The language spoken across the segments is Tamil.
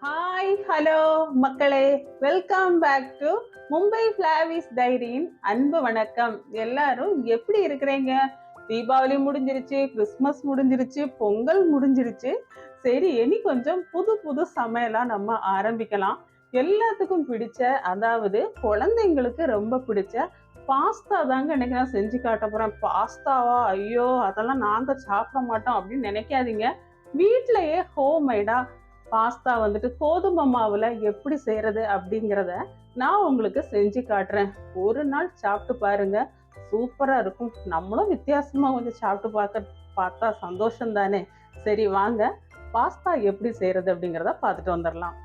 ஹாய் ஹலோ மக்களே, வெல்கம் பேக் டு மும்பை ஃபிளாவிஸ் டைரியின் அன்பு வணக்கம். எல்லாரும் எப்படி இருக்கிறீங்க? தீபாவளி முடிஞ்சிருச்சு, கிறிஸ்மஸ் முடிஞ்சிருச்சு, பொங்கல் முடிஞ்சிருச்சு. சரி, இனி கொஞ்சம் புது புது சமையலா நம்ம ஆரம்பிக்கலாம். எல்லாத்துக்கும் பிடிச்ச, அதாவது குழந்தைங்களுக்கு ரொம்ப பிடிச்ச பாஸ்தா தாங்க இன்னைக்கு நான் செஞ்சு காட்ட போறேன். பாஸ்தாவா? ஐயோ, அதெல்லாம் நாங்க சாப்பிட மாட்டோம் அப்படின்னு நினைக்காதீங்க. வீட்டிலேயே ஹோம்மேடா பாஸ்தா வந்துட்டு கோதுமை மாவுல எப்படி செய்யறது அப்படிங்கிறத நான் உங்களுக்கு செஞ்சு காட்டுறேன். ஒரு நாள் சாப்பிட்டு பாருங்க, சூப்பரா இருக்கும். நம்மளும் வித்தியாசமா கொஞ்சம் சாப்பிட்டு பார்த்தா சந்தோஷம் தானே. சரி வாங்க, பாஸ்தா எப்படி செய்யறது அப்படிங்கிறத பார்த்துட்டு வந்துடலாம்.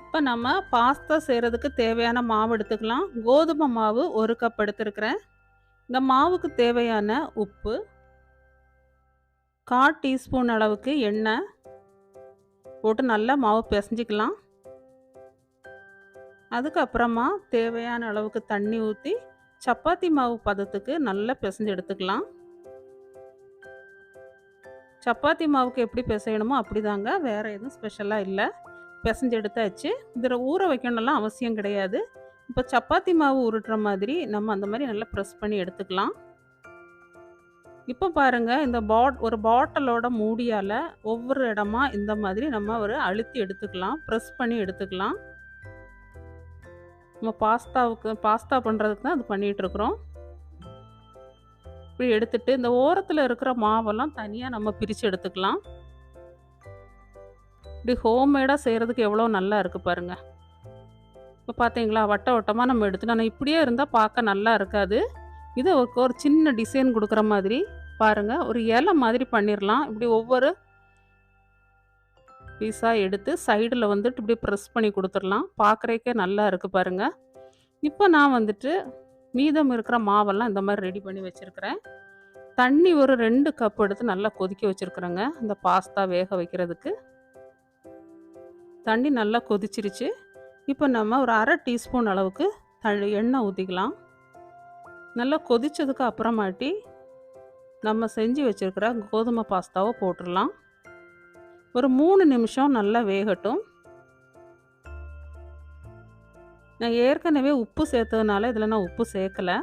இப்போ நம்ம பாஸ்தா செய்யறதுக்கு தேவையான மாவு எடுத்துக்கலாம். கோதுமை மாவு 1 கப் எடுத்துருக்கிறேன். இந்த மாவுக்கு தேவையான உப்பு, 1/4 டீஸ்பூன் அளவுக்கு எண்ணெய் போட்டு நல்லா மாவு பிசைஞ்சிக்கலாம். அதுக்கப்புறமா தேவையான அளவுக்கு தண்ணி ஊற்றி சப்பாத்தி மாவு பதத்துக்கு நல்லா பிசைஞ்சு எடுத்துக்கலாம். சப்பாத்தி மாவுக்கு எப்படி பிசையணுமோ அப்படிதாங்க, வேற எதுவும் ஸ்பெஷலாக இல்லை. பிசைஞ்சு எடுத்தாச்சு. இதில் ஊற வைக்கணும்லாம் அவசியம் கிடையாது. இப்போ சப்பாத்தி மாவு உருட்டுற மாதிரி நம்ம அந்த மாதிரி நல்லா ப்ரெஸ் பண்ணி எடுத்துக்கலாம். இப்போ பாருங்க, இந்த ஒரு பாட்டிலோட மூடியால் ஒவ்வொரு இடமா இந்த மாதிரி நம்ம ஒரு அழுத்தி எடுத்துக்கலாம், ப்ரெஸ் பண்ணி எடுத்துக்கலாம். நம்ம பாஸ்தா பண்ணுறதுக்கு தான் அது பண்ணிகிட்ருக்குறோம். இப்படி எடுத்துட்டு இந்த ஓரத்தில் இருக்கிற மாவெல்லாம் தனியாக நம்ம பிரித்து எடுத்துக்கலாம். இப்படி ஹோம்மேடாக செய்கிறதுக்கு எவ்வளோ நல்லா இருக்குது பாருங்கள். இப்போ பார்த்தீங்களா, வட்ட வட்டமாக நம்ம எடுத்துட்டு, ஆனால் இப்படியே இருந்தால் பார்க்க நல்லா இருக்காது. இதை ஒரு சின்ன டிசைன் கொடுக்குற மாதிரி பாருங்கள், ஒரு இலை மாதிரி பண்ணிடலாம். இப்படி ஒவ்வொரு பீஸாக எடுத்து சைடில் வந்துட்டு இப்படி ப்ரெஸ் பண்ணி கொடுத்துடலாம். பார்க்குறதுக்கே நல்லா இருக்குது பாருங்கள். இப்போ நான் வந்துட்டு மீதம் இருக்கிற மாவெல்லாம் இந்த மாதிரி ரெடி பண்ணி வச்சுருக்கிறேன். தண்ணி ஒரு 2 கப் எடுத்து நல்லா கொதிக்க வச்சுருக்குறேங்க. இந்த பாஸ்தா வேக வைக்கிறதுக்கு தண்ணி நல்லா கொதிச்சிருச்சு. இப்போ நம்ம ஒரு 1/2 டீஸ்பூன் அளவுக்கு எண்ணெய் ஊற்றிக்கலாம். நல்லா கொதித்ததுக்கு அப்புறமாட்டி நம்ம செஞ்சு வச்சுருக்கிற கோதுமை பாஸ்தாவை போட்டுடலாம். ஒரு 3 நிமிஷம் நல்லா வேகட்டும். நான் ஏற்கனவே உப்பு சேர்த்ததுனால இதில் நான் உப்பு சேர்க்கலை.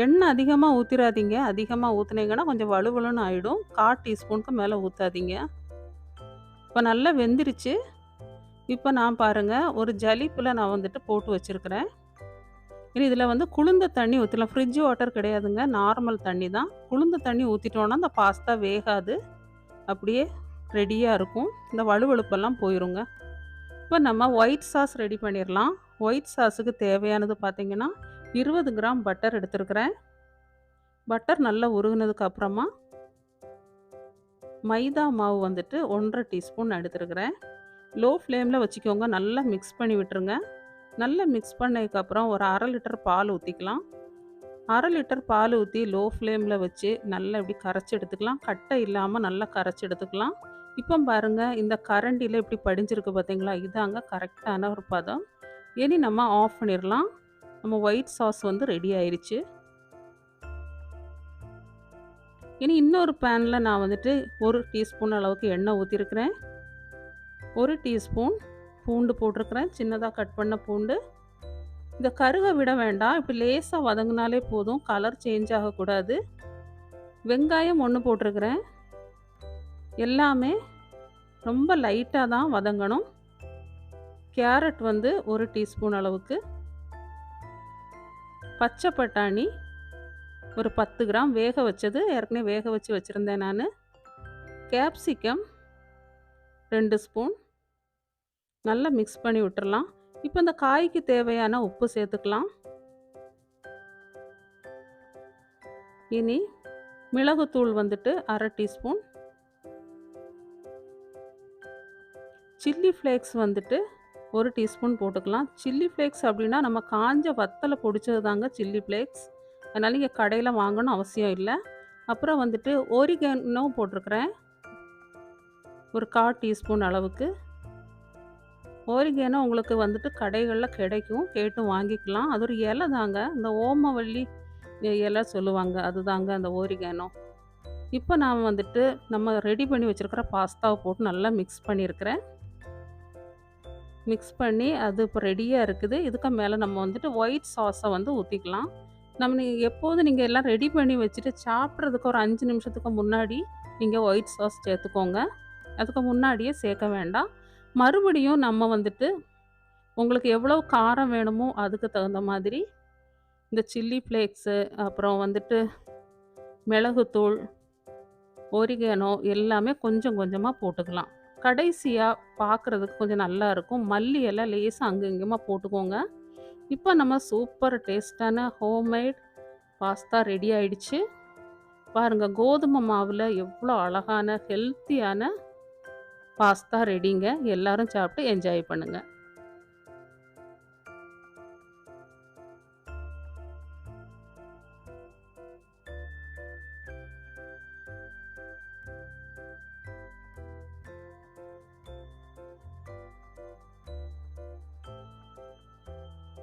எண்ணெய் அதிகமாக ஊற்றிடாதீங்க. அதிகமாக ஊற்றுனீங்கன்னா கொஞ்சம் வலுவலுன்னு ஆகிடும். 1/4 டீஸ்பூனுக்கு மேலே ஊற்றாதீங்க. இப்போ நல்லா வெந்துருச்சு. இப்போ நான் பாருங்கள், ஒரு ஜலிப்பில் நான் வந்துட்டு போட்டு வச்சுருக்கிறேன். இனி இதில் வந்து குளிர்ந்த தண்ணி ஊற்றலாம். ஃப்ரிட்ஜ் வாட்டர் கிடையாதுங்க, நார்மல் தண்ணி தான். குளிர்ந்த தண்ணி ஊற்றிட்டோன்னா அந்த பாஸ்தா வேகாது, அப்படியே ரெடியாக இருக்கும். இந்த வலுவழுப்பெல்லாம் போயிருங்க. இப்போ நம்ம ஒயிட் சாஸ் ரெடி பண்ணிடலாம். ஒயிட் சாஸுக்கு தேவையானது பார்த்திங்கன்னா 20 கிராம் பட்டர் எடுத்துருக்கிறேன். பட்டர் நல்லா உருகுனதுக்கு அப்புறமா மைதா மாவு வந்துட்டு 1/2 டீஸ்பூன் எடுத்துருக்கிறேன். லோ ஃப்ளேமில் வச்சுக்கோங்க, நல்லா மிக்ஸ் பண்ணி விட்டுருங்க. நல்லா மிக்ஸ் பண்ணதுக்கப்புறம் ஒரு 1/2 லிட்டர் பால் ஊற்றிக்கலாம். 1/2 லிட்டர் பால் ஊற்றி லோ ஃப்ளேமில் வச்சு நல்லா இப்படி கரைச்சி எடுத்துக்கலாம். கட்டை இல்லாமல் நல்லா கரைச்சி எடுத்துக்கலாம். இப்போ பாருங்கள், இந்த கரண்டியில் இப்படி படிஞ்சிருக்கு பார்த்தீங்களா, இதாங்க கரெக்டான ஒரு பதம். இனி நம்ம ஆஃப் பண்ணிடலாம். நம்ம ஒயிட் சாஸ் வந்து ரெடி ஆயிடுச்சு. இனி இன்னொரு பேனில் நான் வந்துட்டு 1 டீஸ்பூன் அளவுக்கு எண்ணெய் ஊற்றிருக்கிறேன். 1 டீஸ்பூன் பூண்டு போட்டிருக்கிறேன், சின்னதாக கட் பண்ண பூண்டு. இதை கருக விட வேண்டாம், இப்படி லேசாக வதங்கினாலே போதும், கலர் சேஞ்ச் ஆகக்கூடாது. வெங்காயம் 1 போட்டிருக்கிறேன். எல்லாமே ரொம்ப லைட்டாக தான் வதங்கணும். கேரட் வந்து 1 டீஸ்பூன் அளவுக்கு. பச்சை பட்டாணி ஒரு 10 கிராம் வேக வச்சது, ஏற்கனவே வேக வச்சு வச்சுருந்தேன் நான். Capsicum 2 spoon. நல்லா மிக்ஸ் பண்ணி விட்டுறலாம். இப்போ இந்த காய்க்கு தேவையான உப்பு சேர்த்துக்கலாம். இனி மிளகுத்தூள் வந்துட்டு 1/2 டீஸ்பூன். சில்லி ஃப்ளேக்ஸ் வந்துட்டு 1 டீஸ்பூன் போட்டுக்கலாம். சில்லி ஃப்ளேக்ஸ் அப்படின்னா நம்ம காஞ்ச வத்தலை பொடிச்சது தாங்க சில்லி ஃப்ளேக்ஸ். அதனால் நீங்கள் கடையில் வாங்கணும் அவசியம் இல்லை. அப்புறம் வந்துட்டு ஓரிகனோ போட்டிருக்கிறேன், ஒரு 1/4 டீஸ்பூன் அளவுக்கு. ஓரிகேனோ உங்களுக்கு வந்துட்டு கடைகளில் கிடைக்கும், கேட்டு வாங்கிக்கலாம். அது ஒரு இலை தாங்க, இந்த ஓமவல்லி இலை சொல்லுவாங்க, அதுதாங்க அந்த ஓரிகேனோ. இப்போ நான் வந்துட்டு நம்ம ரெடி பண்ணி வச்சுருக்கிற பாஸ்தாவை போட்டு நல்லா மிக்ஸ் பண்ணியிருக்கிறேன். மிக்ஸ் பண்ணி அது இப்போ ரெடியாக இருக்குது. இதுக்கு மேலே நம்ம வந்துட்டு ஒயிட் சாஸை வந்து ஊற்றிக்கலாம். எப்போதும் நீங்கள் எல்லாம் ரெடி பண்ணி வச்சுட்டு சாப்பிட்றதுக்கு ஒரு 5 நிமிஷத்துக்கு முன்னாடி நீங்கள் ஒயிட் சாஸ் சேர்த்துக்கோங்க. அதுக்கு முன்னாடியே சேர்க்க வேண்டாம். மறுபடியும் நம்ம வந்துட்டு உங்களுக்கு எவ்வளோ காரம் வேணுமோ அதுக்கு தகுந்த மாதிரி இந்த சில்லி ஃப்ளேக்ஸு, அப்புறம் வந்துட்டு மிளகுத்தூள், ஒரிகேனோ எல்லாமே கொஞ்சம் கொஞ்சமாக போட்டுக்கலாம். கடைசியாக பார்க்குறதுக்கு கொஞ்சம் நல்லா இருக்கும். மல்லி இலை லேசாக அங்கே இங்கேயுமா போட்டுக்கோங்க. இப்போ நம்ம சூப்பர் டேஸ்டான ஹோம்மேட் பாஸ்தா ரெடி ஆயிடுச்சு. பாருங்க, கோதுமை மாவில் எவ்வளோ அழகான ஹெல்த்தியான பாஸ்தா ரெடிங்க. எல்லாரும் சாப்பிட்டு என்ஜாய் பண்ணுங்கள்.